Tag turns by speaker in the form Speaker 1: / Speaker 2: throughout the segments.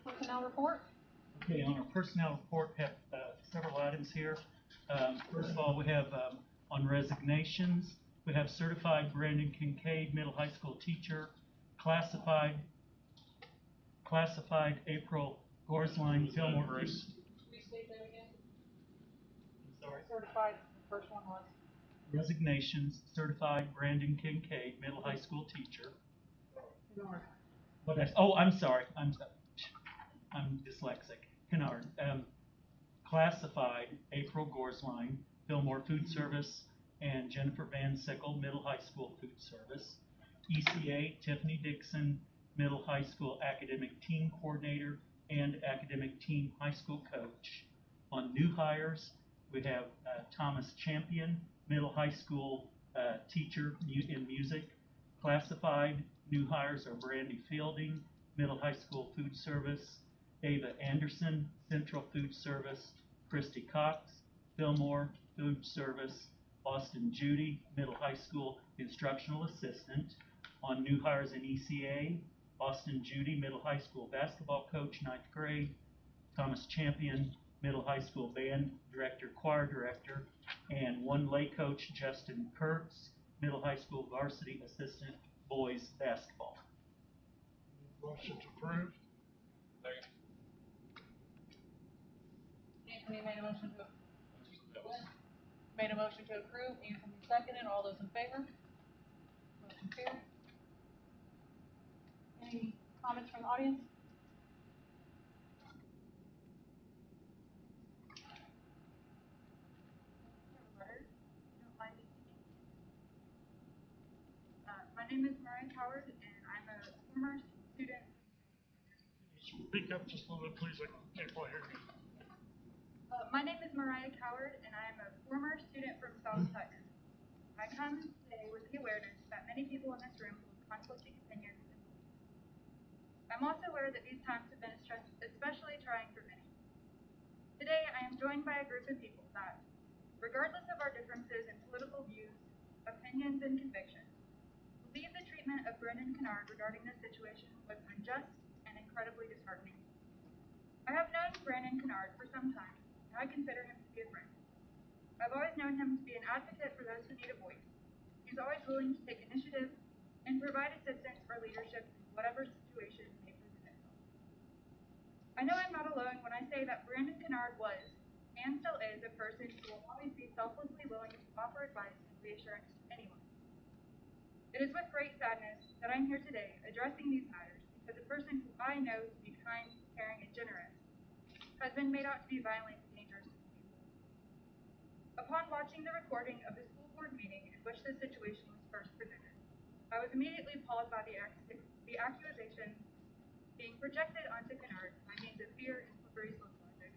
Speaker 1: Personnel report.
Speaker 2: Okay, on our personnel report, have several items here. First of all, we have on resignations, we have certified Brandon Kincaid, middle high school teacher, classified April Gorsline, Fillmore.
Speaker 1: Restate that again.
Speaker 2: I'm sorry.
Speaker 1: Certified, the first one was.
Speaker 2: Resignations, certified Brandon Kincaid, middle high school teacher. I'm sorry. I'm dyslexic. Kennard. Classified April Gorsline, Fillmore Food Service, and Jennifer Van Sickle, middle high school food service. ECA, Tiffany Dixon, middle high school academic team coordinator and academic team high school coach. On new hires, we have Thomas Champion, middle high school teacher in music. Classified new hires are Brandy Fielding, middle high school food service. Ava Anderson, Central Food Service. Christy Cox, Fillmore Food Service. Austin Judy, middle high school instructional assistant. On new hires in ECA, Austin Judy, middle high school basketball coach, 9th grade. Thomas Champion, middle high school band director, choir director. And one lay coach, Justin Kurtz, middle high school varsity assistant, boys basketball.
Speaker 3: Motion to approve.
Speaker 1: Anthony made a motion to approve. Anthony seconded. All those in favor? Motion carried. Any comments from the audience?
Speaker 4: My name is Mariah Howard, and I'm a former student.
Speaker 3: Speak up just a little bit, please. I can't quite hear you.
Speaker 4: My name is Mariah Howard, and I am a former student from South Putnam. I come today with the awareness that many people in this room hold conflicting opinions and beliefs. I'm also aware that these times have been especially trying for many. Today, I am joined by a group of people that, regardless of our differences in political views, opinions, and convictions, believe the treatment of Brendan Kennard regarding this situation was unjust and incredibly disheartening. I have known Brandon Kennard for some time, and I consider him to be a friend. I've always known him to be an advocate for those who need a voice. He's always willing to take initiative and provide assistance or leadership in whatever situation may present itself. I know I'm not alone when I say that Brandon Kennard was, and still is, a person who will always be selflessly willing to offer advice and reassurance to anyone. It is with great sadness that I'm here today addressing these matters because a person who I know to be kind, caring, and generous has been made out to be violent and dangerous to people. Upon watching the recording of the school board meeting in which this situation was first presented, I was immediately appalled by the accusations being projected onto Kennard by means of fear and slippery slope logic.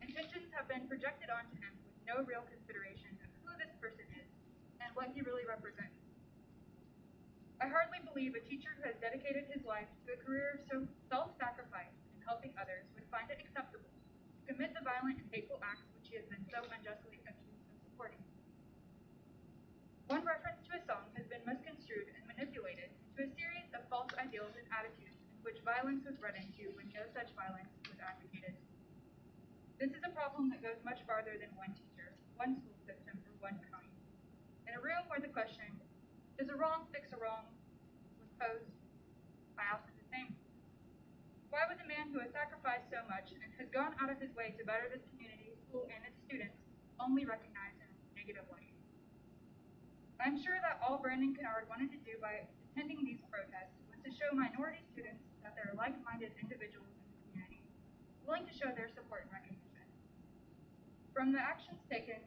Speaker 4: Intentions have been projected onto him with no real consideration of who this person is and what he really represents. I hardly believe a teacher who has dedicated his life to a career of self-sacrifice and helping others would find it acceptable to commit the violent and hateful acts which he has been so unjustly accused of supporting. One reference to a song has been misconstrued and manipulated into a series of false ideals and attitudes in which violence was read into when no such violence was advocated. This is a problem that goes much farther than one teacher, one school system, or one kind. In a room where the question, does a wrong fix a wrong, was posed, I asked the same. Why would the man who has sacrificed so much and has gone out of his way to better this community, school, and its students only recognize him in a negative light? I'm sure that all Brandon Kennard wanted to do by attending these protests was to show minority students that there are like-minded individuals in the community willing to show their support and recognition. From the actions taken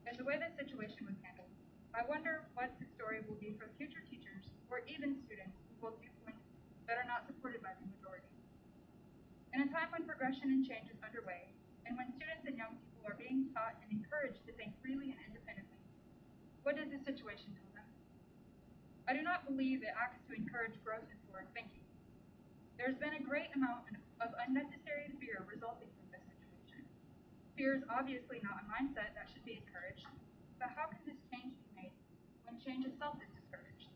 Speaker 4: and the way this situation was handled, I wonder what the story will be for future teachers or even students who hold viewpoints that are not supported by the majority. In a time when progression and change is underway, and when students and young people are being taught and encouraged to think freely and independently, what does this situation tell them? I do not believe it acts to encourage growth and forward thinking. There's been a great amount of unnecessary fear resulting from this situation. Fear is obviously not a mindset that should be encouraged, but how can this change be made when change itself is discouraged?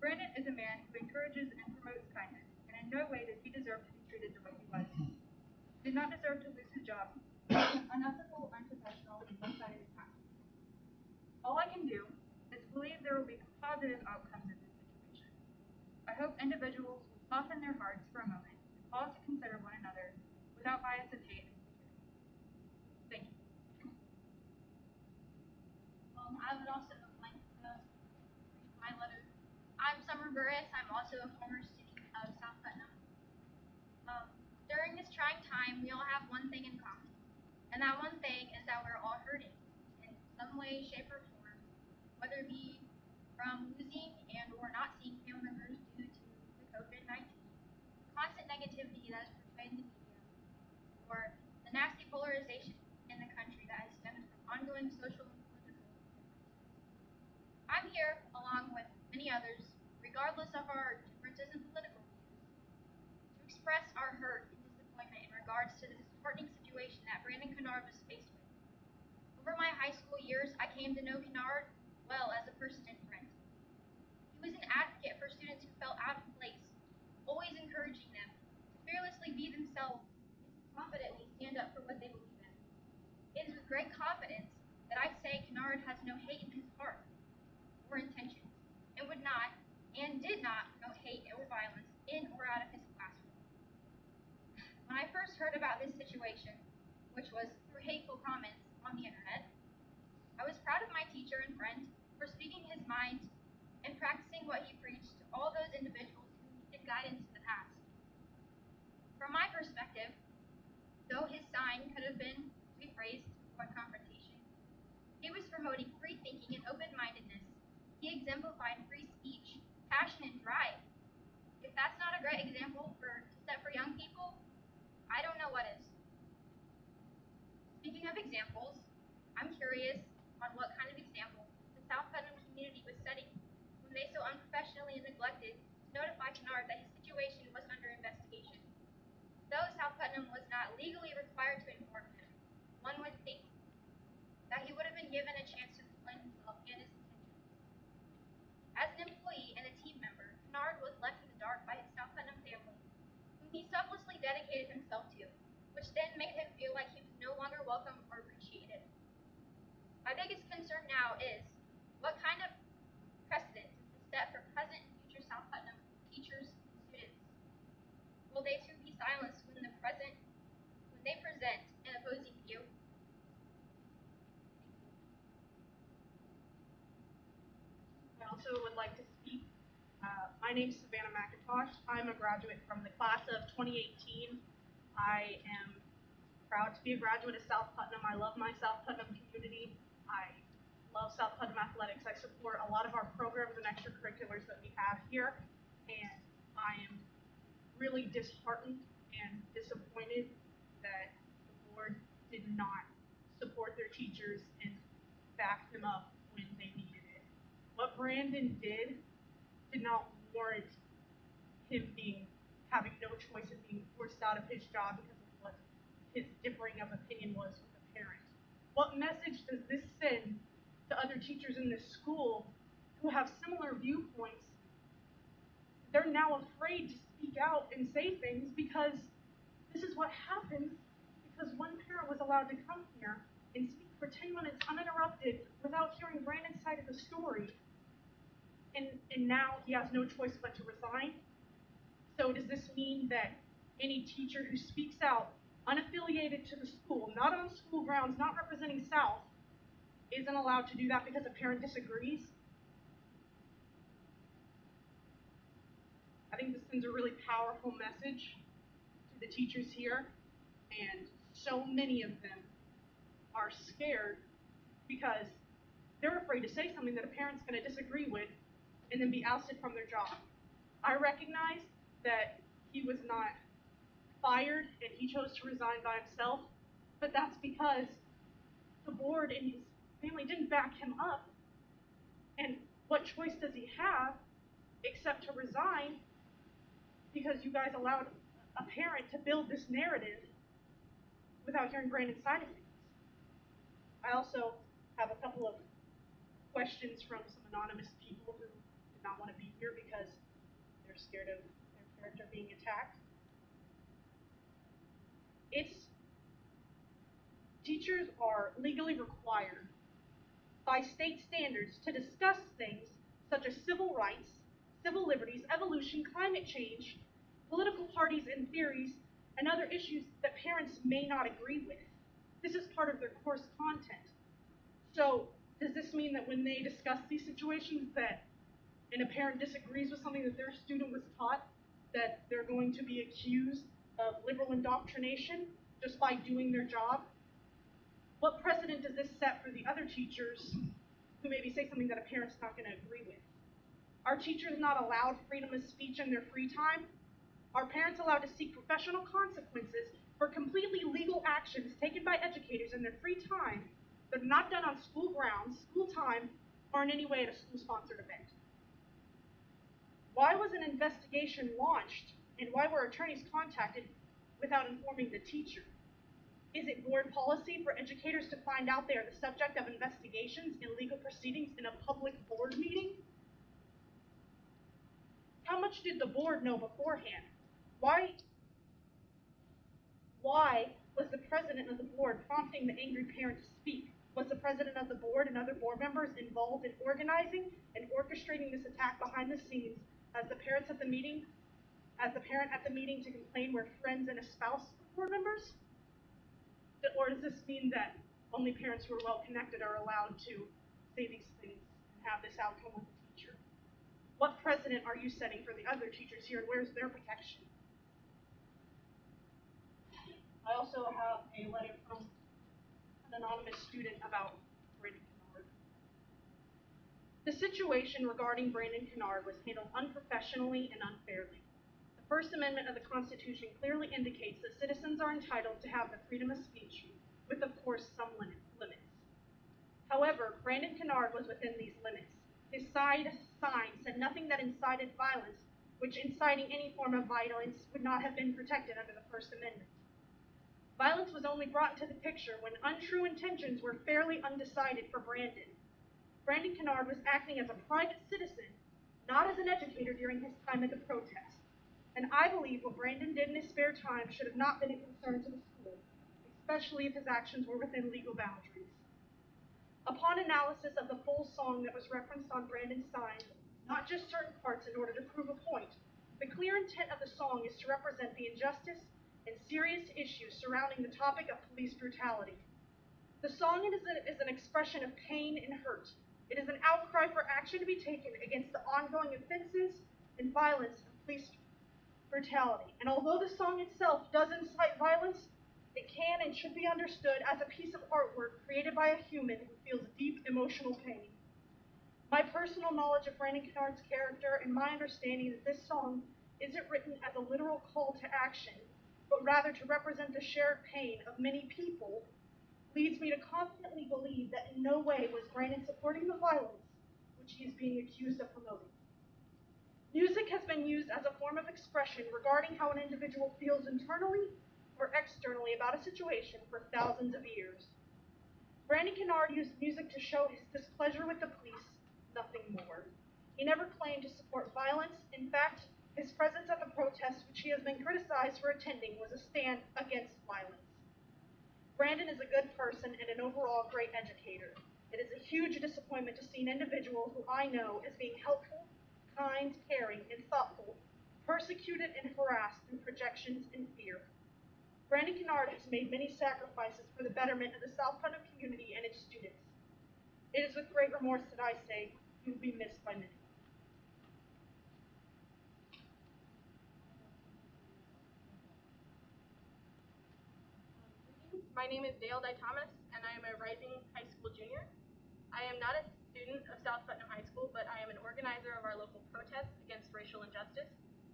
Speaker 4: Brandon is a man who encourages and promotes kindness, and in no way does he deserve to be treated the way he was. He did not deserve to lose his job. Unethical, unprofessional, and one-sided attack. All I can do is believe there will be positive outcomes in this situation. I hope individuals will soften their hearts for a moment and pause to consider one another without bias of hate and insecurity. Thank you.
Speaker 5: I would also like to read my letter. I'm Summer Burris. I'm also a former student of South Putnam. During this trying time, we all have one thing in common, and that one thing is that we're all hurting in some way, shape, or form, whether it be from losing and or not seeing family members due to the COVID-19, constant negativity that is portrayed in the media, or the nasty polarization in the country that has stemmed from ongoing social and political differences. I'm here, along with many others, regardless of our differences in political views, to express our hurt and disappointment in regards to the disheartening situation that Brandon Kennard was faced with. Over my high school years, I came to know Kennard well as a person and friend. He was an advocate for students who felt out of place, always encouraging them to fearlessly be themselves and confidently stand up for what they believe in. It is with great confidence that I say Kennard has no hate in his heart or intentions, and would not and did not promote hate or violence in or out of his classroom. When I first heard about this situation, which was through hateful comments on the internet, I was proud of my teacher and friend for speaking his mind and practicing what he preached to all those individuals who needed guidance in the past. From my perspective, though his sign could have been rephrased one confrontation, he was promoting free thinking and open-mindedness. He exemplified free speech, passion, and drive. If that's not a great example to set for young people, I don't know what is. Speaking of examples, I'm curious on what kind of example the South Putnam community was setting when they so unprofessionally and neglected to notify Kennard that his situation was under investigation. Though South Putnam was not legally required to inform him, one would think that he would have been given a chance to explain himself and his intentions. As an employee and a team member, Kennard was left in the dark by his South Putnam family, whom he selflessly dedicated himself to, which then made him feel like he was no longer welcome or appreciated. My biggest concern now is, what kind of precedent does this set for present and future South Putnam teachers and students? Will they too be silenced when they present an opposing view?
Speaker 6: I also would like to speak. My name is Savannah McIntosh. I'm a graduate from the class of 2018. I am proud to be a graduate of South Putnam. I love my South Putnam community. I love South Putnam athletics. I support a lot of our programs and extracurriculars that we have here, and I am really disheartened and disappointed that the board did not support their teachers and back them up when they needed it. What Brandon did not warrant him having no choice and being forced out of his job because of what his differing of opinion was with a parent. What message does this send to other teachers in this school who have similar viewpoints? They're now afraid to speak out and say things because this is what happens because one parent was allowed to come here and speak for 10 minutes uninterrupted without hearing Brandon's side of the story. And now he has no choice but to resign. So does this mean that any teacher who speaks out, unaffiliated to the school, not on school grounds, not representing South, isn't allowed to do that because a parent disagrees? I think this sends a really powerful message to the teachers here, and so many of them are scared because they're afraid to say something that a parent's going to disagree with and then be ousted from their job. I recognize that he was not fired and he chose to resign by himself, but that's because the board and his family didn't back him up. And what choice does he have except to resign because you guys allowed a parent to build this narrative without hearing Brandon's side of things? I also have a couple of questions from some anonymous people who did not want to be here because they're scared of their character being attacked. teachers are legally required by state standards to discuss things such as civil rights, civil liberties, evolution, climate change, political parties and theories, and other issues that parents may not agree with. This is part of their course content. So, does this mean that when they discuss these situations and a parent disagrees with something that their student was taught, that they're going to be accused of liberal indoctrination just by doing their job? What precedent does this set for the other teachers who maybe say something that a parent's not going to agree with? Are teachers not allowed freedom of speech in their free time? Are parents allowed to seek professional consequences for completely legal actions taken by educators in their free time that are not done on school grounds, school time, or in any way at a school-sponsored event? Why was an investigation launched, and why were attorneys contacted without informing the teacher? Is it board policy for educators to find out they are the subject of investigations and legal proceedings in a public board meeting? How much did the board know beforehand? Why was the president of the board prompting the angry parent to speak? Was the president of the board and other board members involved in organizing and orchestrating this attack behind the scenes as the parent at the meeting to complain were friends and a spouse of board members? Or does this mean that only parents who are well connected are allowed to say these things and have this outcome with the teacher? What precedent are you setting for the other teachers here, and where's their protection? I also have a letter from an anonymous student about Brandon Kennard. The situation regarding Brandon Kennard was handled unprofessionally and unfairly. The First Amendment of the Constitution clearly indicates that citizens are entitled to have the freedom of speech, with, of course, some limits. However, Brandon Kennard was within these limits. His sign said nothing that incited violence, which inciting any form of violence would not have been protected under the First Amendment. Violence was only brought into the picture when untrue intentions were fairly undecided for Brandon. Brandon Kennard was acting as a private citizen, not as an educator during his time at the protest. And I believe what Brandon did in his spare time should have not been a concern to the school, especially if his actions were within legal boundaries. Upon analysis of the full song that was referenced on Brandon's sign, not just certain parts in order to prove a point, the clear intent of the song is to represent the injustice and serious issues surrounding the topic of police brutality. The song is an expression of pain and hurt. It is an outcry for action to be taken against the ongoing offenses and violence of police brutality. And although the song itself does incite violence, it can and should be understood as a piece of artwork created by a human who feels deep emotional pain. My personal knowledge of Brandon Kennard's character and my understanding that this song isn't written as a literal call to action, but rather to represent the shared pain of many people, leads me to confidently believe that in no way was Brandon supporting the violence which he is being accused of promoting. Music has been used as a form of expression regarding how an individual feels internally or externally about a situation for thousands of years. Brandon Kennard used music to show his displeasure with the police, nothing more. He never claimed to support violence. In fact, his presence at the protest, which he has been criticized for attending, was a stand against violence. Brandon is a good person and an overall great educator. It is a huge disappointment to see an individual who I know is being helpful, kind, caring, and thoughtful, persecuted and harassed through projections and fear. Brandon Kennard has made many sacrifices for the betterment of the South Putnam community and its students. It is with great remorse that I say he will be missed by many.
Speaker 7: My name is Dale Dye Thomas, and I am a rising high school junior. I am not a student of South Putnam High School, but I am an organizer of our local protests against racial injustice,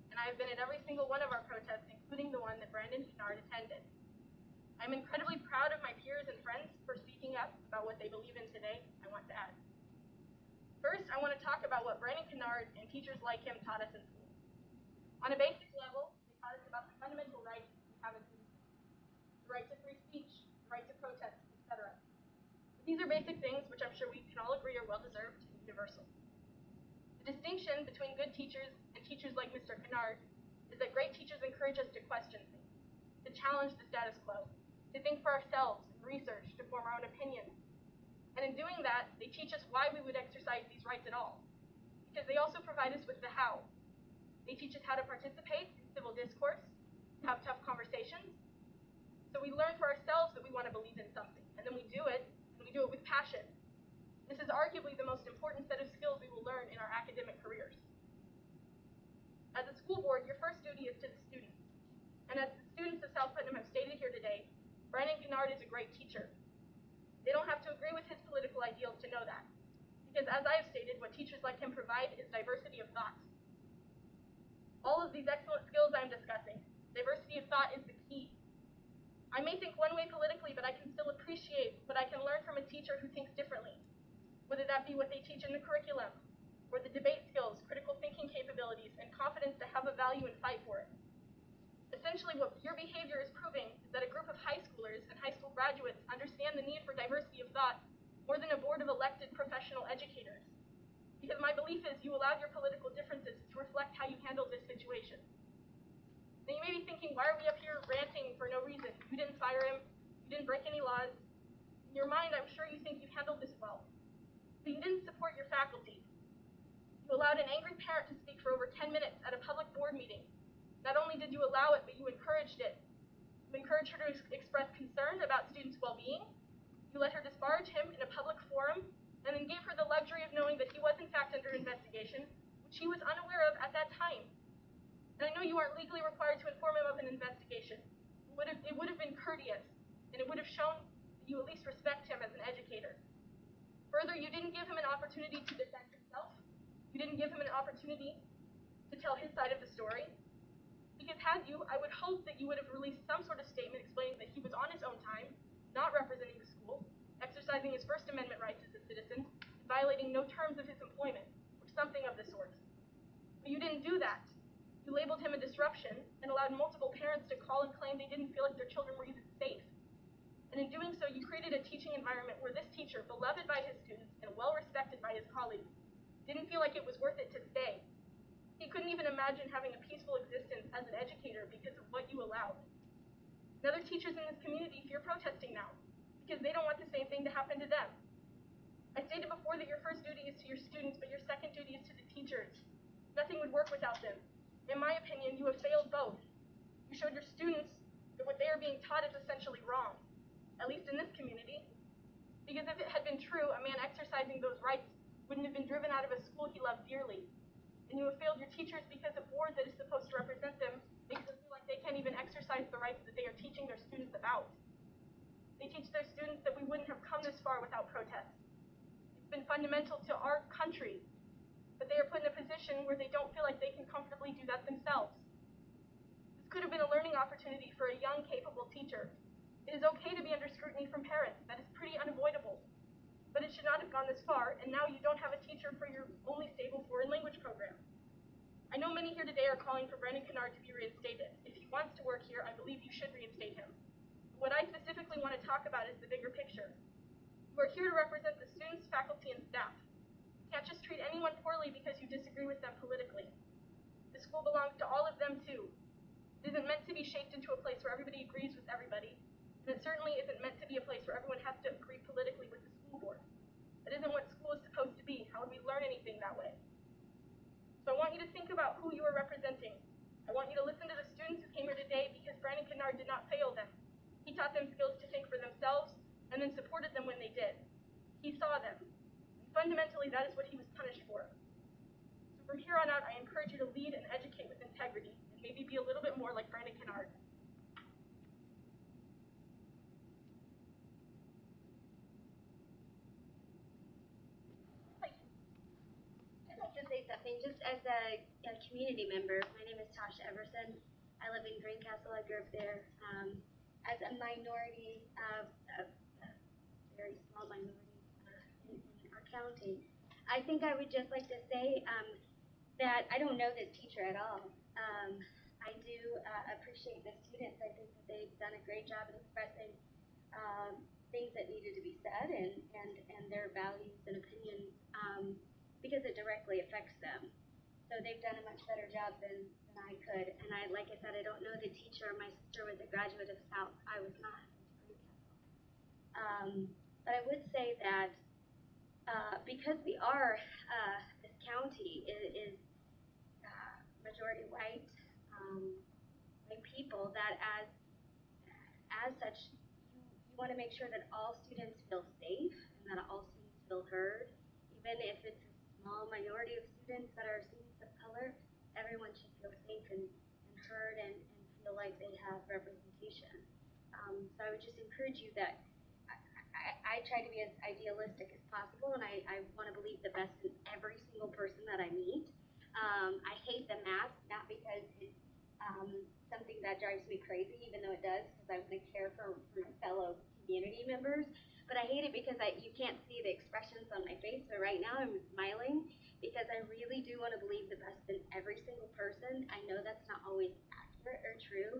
Speaker 7: and I have been at every single one of our protests, including the one that Brandon Kennard attended. I'm incredibly proud of my peers and friends for speaking up about what they believe in today. I want to add. First, I want to talk about what Brandon Kennard and teachers like him taught us in school. On a basic level, they taught us about the fundamental rights we have as citizens. The right to free speech, the right to protest, etc. These are basic things which I'm sure we can all agree are well-deserved and universal. The distinction between good teachers and teachers like Mr. Kennard is that great teachers encourage us to question things, to challenge the status quo. to think for ourselves, and research, to form our own opinions. And in doing that, they teach us why we would exercise these rights at all, because they also provide us with the how. They teach us how to participate in civil discourse, have tough conversations. So we learn for ourselves that we want to believe in something, and then we do it, and we do it with passion. This is arguably the most important set of skills we will learn in our academic careers. As a school board, your first duty is to the students. And as the students of South Putnam have stated here today, Brandon Kennard is a great teacher. They don't have to agree with his political ideals to know that. Because as I have stated, what teachers like him provide is diversity of thought. All of these excellent skills I'm discussing, diversity of thought is the key. I may think one way politically, but I can still appreciate what I can learn from a teacher who thinks differently, whether that be what they teach in the curriculum, or the debate skills, critical thinking capabilities, and confidence to have a value and fight for it. Essentially, what your behavior is proving is that a group of high schoolers and high school graduates understand the need for diversity of thought more than a board of elected professional educators. Because my belief is you allowed your political differences to reflect how you handled this situation. Now you may be thinking, why are we up here ranting for no reason? You didn't fire him, you didn't break any laws. In your mind, I'm sure you think you handled this well. But you didn't support your faculty. You allowed an angry parent to speak for over 10 minutes at a public board meeting. Not only did you allow it, but you encouraged it. You encouraged her to express concern about students' well-being. You let her disparage him in a public forum, and then gave her the luxury of knowing that he was in fact under investigation, which he was unaware of at that time. And I know you aren't legally required to inform him of an investigation. It would have been courteous, and it would have shown that you at least respect him as an educator. Further, you didn't give him an opportunity to defend himself. You didn't give him an opportunity to tell his side of the story. Because had you, I would hope that you would have released some sort of statement explaining that he was on his own time, not representing the school, exercising his First Amendment rights as a citizen, and violating no terms of his employment, or something of the sort. But you didn't do that. You labeled him a disruption and allowed multiple parents to call and claim they didn't feel like their children were even safe. And in doing so, you created a teaching environment where this teacher, beloved by his students and well respected by his colleagues, didn't feel like it was worth it to stay. He couldn't even imagine having a peaceful existence as an educator because of what you allowed. And other teachers in this community fear protesting now because they don't want the same thing to happen to them. I stated before that your first duty is to your students, but your second duty is to the teachers. Nothing would work without them. In my opinion, you have failed both. You showed your students that what they are being taught is essentially wrong, at least in this community. Because if it had been true, a man exercising those rights wouldn't have been driven out of a school he loved dearly. And you have failed your teachers because a board that is supposed to represent them makes them feel like they can't even exercise the rights that they are teaching their students about. They teach their students that we wouldn't have come this far without protest. It's been fundamental to our country, but they are put in a position where they don't feel like they can comfortably do that themselves. This could have been a learning opportunity for a young, capable teacher. It is okay to be under scrutiny from parents. That is pretty unavoidable. But it should not have gone this far, and now you don't have a teacher for your only stable foreign language program. I know many here today are calling for Brandon Kennard to be reinstated. If he wants to work here, I believe you should reinstate him. What I specifically want to talk about is the bigger picture. You are here to represent the students, faculty, and staff. You can't just treat anyone poorly because you disagree with them politically. The school belongs to all of them, too. It isn't meant to be shaped into a place where everybody agrees with everybody, and it certainly isn't meant to be a place where everyone has to agree politically with the school board. That isn't what school is supposed to be. How would we learn anything that way? So I want you to think about who you are representing. I want you to listen to the students who came here today because Brandon Kennard did not fail them. He taught them skills to think for themselves and then supported them when they did. He saw them. And fundamentally, that is what he was punished for. So from here on out, I encourage you to lead and educate with integrity and maybe be a little bit more like Brandon Kennard.
Speaker 8: I'd like to say something just as a community member. My name is Tasha Everson. I live in Greencastle. I grew up there as a minority, a very small minority in our county. I think I would just like to say that I don't know this teacher at all. I do appreciate the students. I think that they've done a great job in expressing things that needed to be said and their values and opinions because it directly affects them. So they've done a much better job than I could. And like I said, I don't know the teacher. My sister was a graduate of South. I was not. But I would say that because we are, this county is majority white, white people, that as such, you want to make sure that all students feel safe and that all students feel heard, even if it's a small minority of students that are students of color. Everyone should feel safe and heard and feel like they have representation. So I would just encourage you that I try to be as idealistic as possible, and I want to believe the best in every single person that I meet. I hate the mask, not because it's something that drives me crazy, even though it does, because I want to care for fellow community members. But I hate it because you can't see the expressions on my face. So right now I'm smiling because I really do want to believe the best in every single person. I know that's not always accurate or true,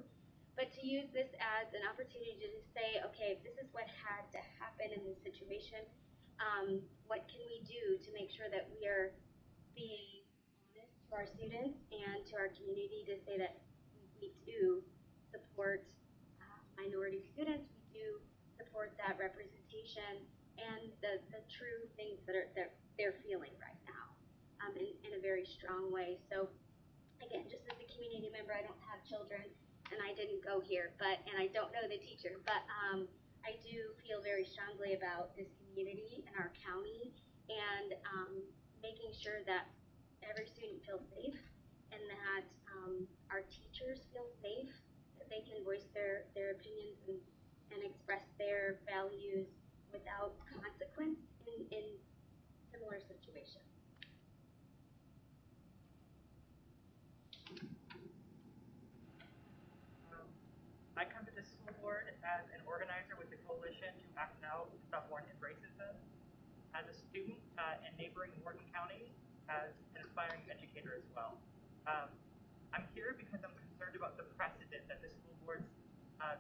Speaker 8: but to use this as an opportunity to just say, okay, if this is what had to happen in this situation, what can we do to make sure that we are being honest to our students and to our community, to say that we do support minority students, we do support that representation and the true things that they're feeling right now, in a very strong way. So again, just as a community member, I don't have children and I didn't go here, and I don't know the teacher, but I do feel very strongly about this community and our county, and making sure that every student feels safe and that our teachers feel safe, that they can voice their opinions and express their values without consequence in similar situations.
Speaker 9: I come to the school board as an organizer with the Coalition to Act Now to Stop War and End Racism, as a student in neighboring Morgan County, as an aspiring educator as well. I'm here because I'm concerned about the precedent that the school board's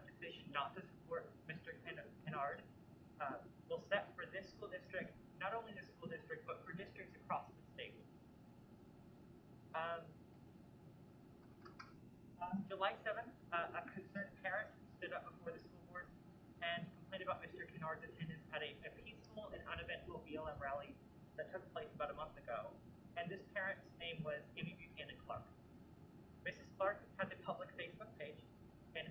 Speaker 9: decision not to support Mr. Kennard will set for this school district, not only this school district, but for districts across the state. On July 7th, a concerned parent stood up before the school board and complained about Mr. Kennard's attendance at a peaceful and uneventful BLM rally that took place about a month ago. And this parent's name was Amy Buchanan Clark. Mrs. Clark has a public Facebook page, and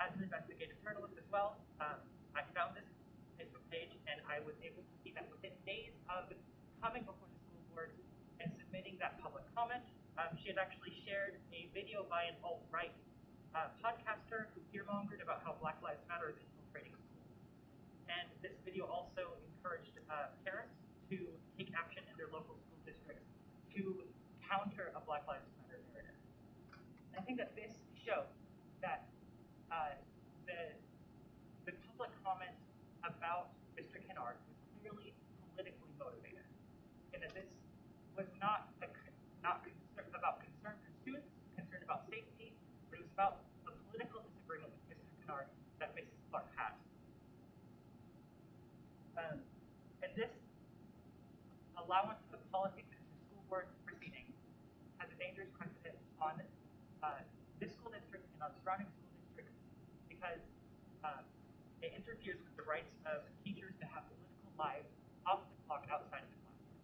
Speaker 9: as an investigative journalist as well, I found this Facebook page, and I was able to see that within days of coming before the school board and submitting that public comment, she had actually shared a video by an alt-right podcaster who fearmongered about how Black Lives Matter is infiltrating schools. And this video also encouraged parents to take action in their local school districts to counter a Black Lives Matter narrative. And I think that this shows that the public comment about Mr. Kennard was clearly politically motivated, and that this was not about concern for students, concern about safety, but it was about a political disagreement with Mr. Kennard that Mrs. Clark had. And this allowance of politics in the school board proceeding has a dangerous precedent on this school district and on surrounding school districts, because it interferes with the rights of teachers to have political lives off the clock outside of the classroom.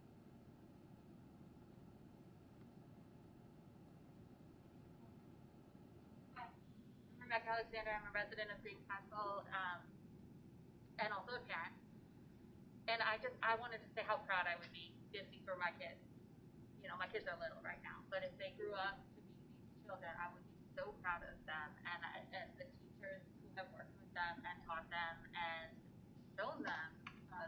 Speaker 1: Hi, I'm Rebecca Alexander. I'm a resident of Greencastle, and also a parent. And I wanted to say how proud I would be for my kids. You know, my kids are little right now, but if they grew up to be these children, I would be so proud of them, and the teachers who have worked with them and taught them and shown them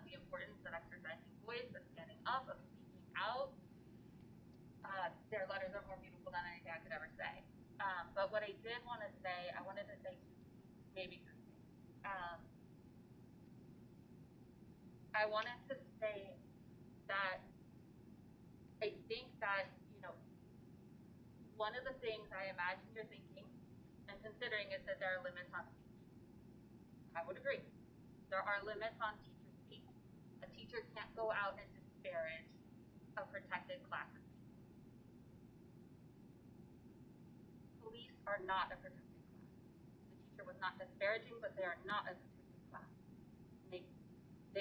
Speaker 1: the importance of exercising voice, of standing up, of speaking out. Their letters are more beautiful than anything I could ever say. But what I did want to say, I wanted to say maybe three things. I wanted to say that I think that, you know, one of the things I imagine you're thinking and considering is that there are limits on speech. I would agree. There are limits on teacher speech. A teacher can't go out and disparage a protected class of people. Police are not a protected class. The teacher was not disparaging, but they are not a protected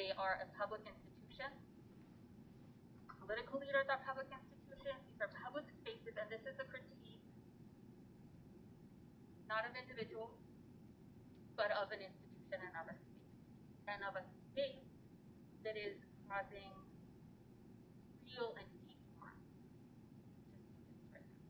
Speaker 1: They are a public institution. Political leaders are public institutions. These are public spaces, and this is a critique, not of individuals, but of an institution and of a space. And of a space that is causing real and deep harm to students right now.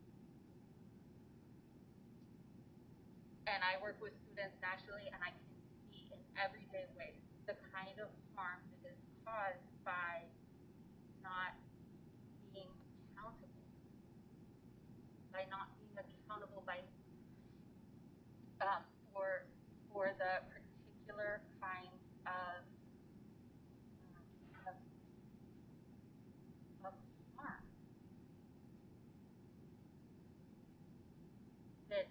Speaker 1: And I work with students nationally, and I can see in everyday ways the kind of harm that is caused by not being accountable, for the particular kind of harm that the institution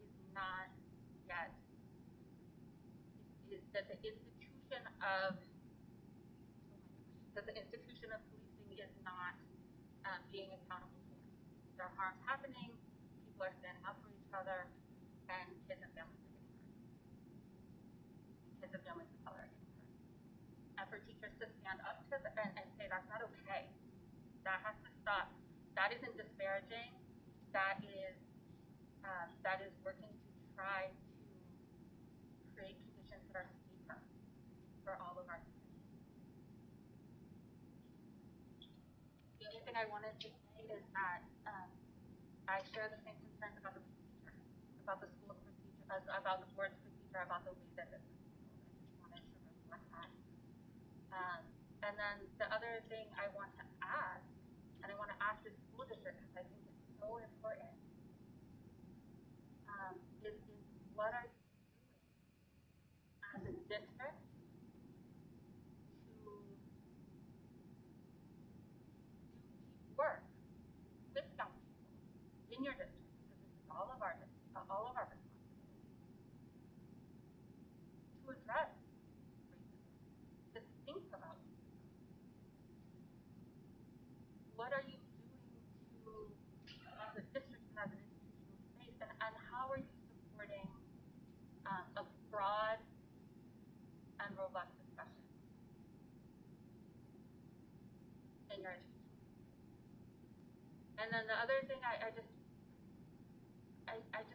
Speaker 1: is not yet, is that the institution of policing is not being accountable for. There are harms happening, people are standing up for each other, and kids and families are getting hurt. Kids and families of color are getting hurt. And for teachers to stand up to and say that's not okay, that has to stop. That isn't disparaging. That is working to try to create conditions that are safer for all of our students. The only thing I wanted to say is that I share the same concerns about the procedure, about the school's procedure, about the board's procedure, about the way that this is handled. I just wanted to reflect that. And then the other thing I want to ask, and I want to ask the school district because I think it's so important, is what are you doing as a district to do work with young people in your district, because this is all of our responsibility, to address racism, to think about what are you doing to, as a district and as an institutional space, and how are you supporting a broad and robust discussion in your education. And then the other thing I just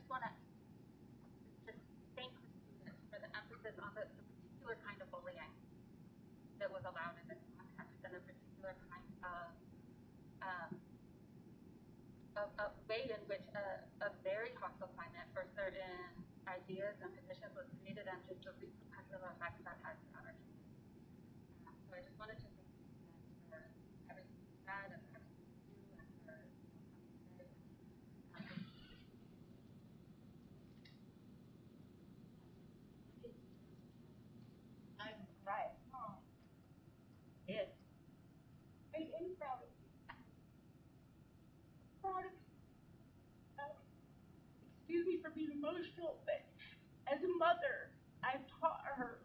Speaker 1: want to just thank the students for the emphasis on the particular kind of bullying that was allowed in this context, and a particular kind of way in which a very hostile climate for certain ideas and positions was created, and just the repercussions effects that has on our community. So I just wanted to thank you for everything you said and for everything you do and for coming today. I'm right. Yes. I am proud of you. Proud of you. Excuse me for being emotional, but as a mother, I've taught her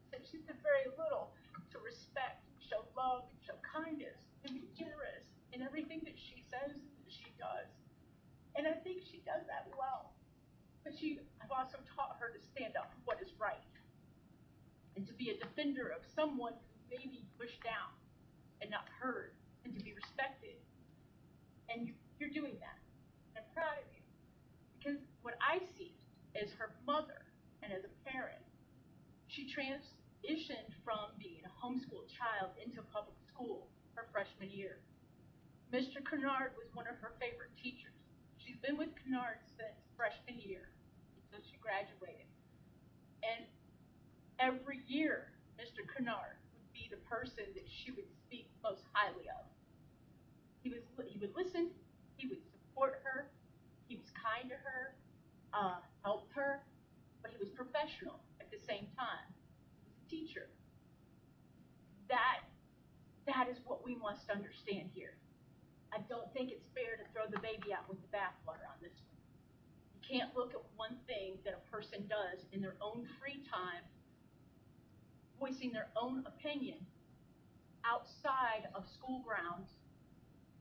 Speaker 1: since she's been very little to respect, show love, and show kindness, and be generous in everything that she says and that she does. And I think she does that well. But I've also taught her to stand up for what is right and to be a defender of someone who may be pushed down and not heard, and to be respected. And you're doing that. I'm proud of you. Because what I see as her mother and as a parent, she transitioned from being a homeschool child into public school her freshman year. Mr. Kennard was one of her favorite teachers. She's been with Kennard since freshman year until she graduated. And every year, Mr. Kennard would be the person that she would speak most highly of. He would listen, he would support her, he was kind to her, helped her, but he was professional at the same time. He was a teacher. That is what we must understand here. I don't think it's fair to throw the baby out with the bathwater on this one. You can't look at one thing that a person does in their own free time, voicing their own opinion outside of school grounds,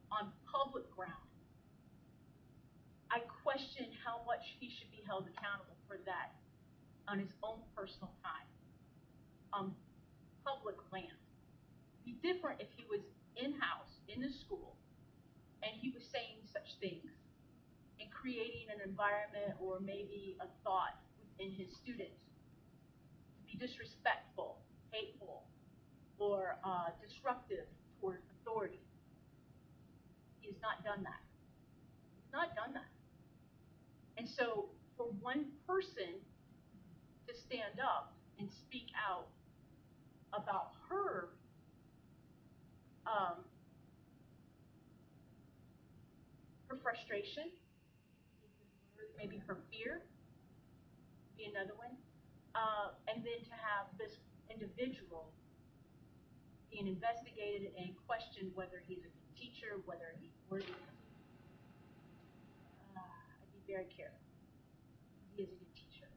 Speaker 1: on public ground. I question how much he should be held accountable for that
Speaker 10: on his own personal time on public land. It'd be different if he was in-house, in the school, and he was saying such things and creating an environment or maybe a thought within his students to be disrespectful, hateful, or disruptive toward authority. He has not done that. He's not done that. And so for one person to stand up and speak out about her her frustration, maybe her fear, be another one, and then to have this individual being investigated and questioned whether he's a good teacher, whether he's worthy. I'd be very careful. He is a good teacher.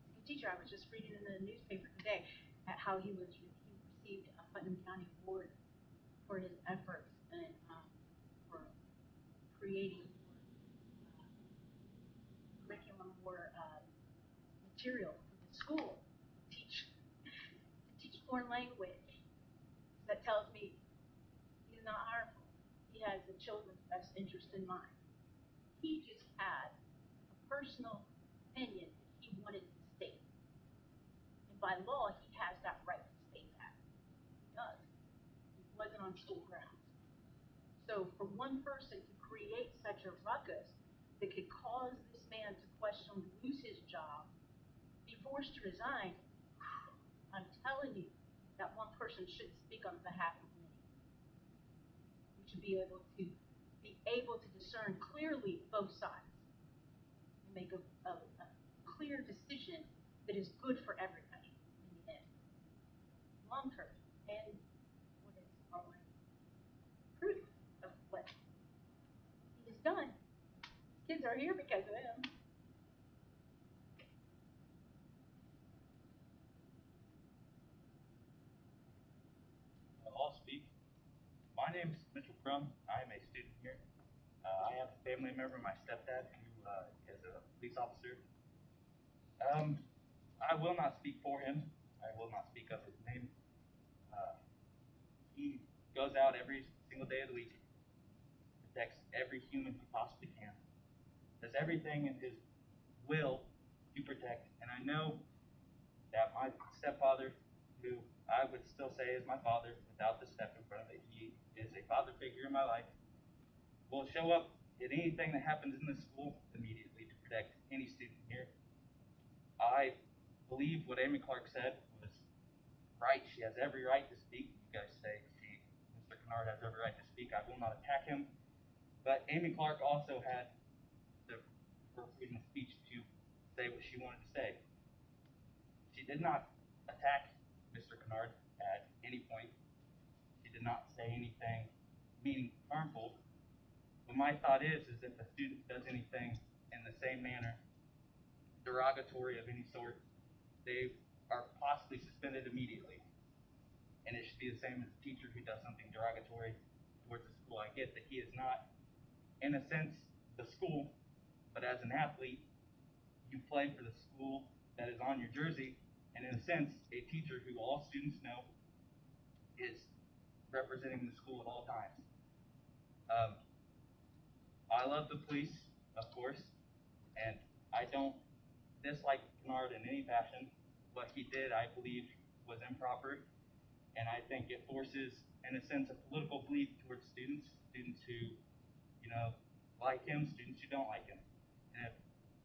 Speaker 10: He's a good teacher. I was just reading in the newspaper today at how he received a Putnam County award for his efforts and for creating curriculum or material for the school to teach foreign language. That tells me he's not harmful. He has the children's best interest in mind. He just had a personal opinion that he wanted to state. And by law, he has that right to state that. He does. It wasn't on school grounds. So for one person to create such a ruckus that could cause this man to question, lose his job, be forced to resign, I'm telling you, that one person should speak on behalf of many. We should be able to discern clearly both sides and make a clear decision that is good for everybody in the end, long term, and what is our proof of what he has done. Kids are here because of him.
Speaker 11: I'll speak. My name is Mitchell Crum. I am a student here. I have a family member, my stepdad, who is a police officer. I will not speak for him. I will not speak of his name. He goes out every single day of the week, protects every human he possibly can, does everything in his will to protect. And I know that my stepfather, who I would still say is my father without the step in front of it, he is a father figure in my life, will show up in anything that happens in the school immediately to protect any student here. I believe what Amy Clark said was right. She has every right to speak. You guys say Mr. Kennard has every right to speak. I will not attack him. But Amy Clark also had her freedom of speech to say what she wanted to say. She did not attack Mr. Kennard at any point. She did not say anything meaning harmful. But my thought is if a student does anything in the same manner, derogatory of any sort, they are possibly suspended immediately. And it should be the same as a teacher who does something derogatory towards the school. I get that he is not, in a sense, the school, but as an athlete, you play for the school that is on your jersey, and in a sense, a teacher who all students know is representing the school at all times. I love the police, of course, and I don't dislike Kennard in any fashion. What he did, I believe, was improper. And I think it forces, in a sense, a political belief towards students who, like him, students who don't like him. And if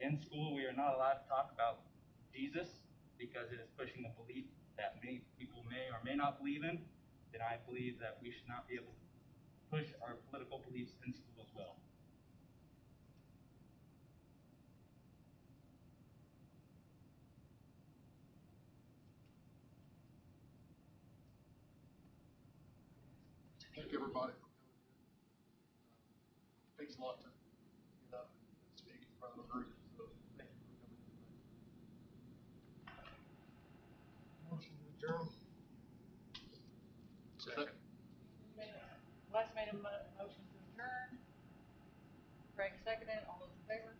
Speaker 11: in school we are not allowed to talk about Jesus because it is pushing the belief that many people may or may not believe in, then I believe that we should not be able to push our political beliefs in school as well.
Speaker 12: Thank everybody for coming in. It takes a lot to get up and speak in front of a group, so thank you for coming in tonight.
Speaker 3: Motion to adjourn.
Speaker 12: Second.
Speaker 1: Wes made a motion to adjourn. Greg seconded. All those in favor?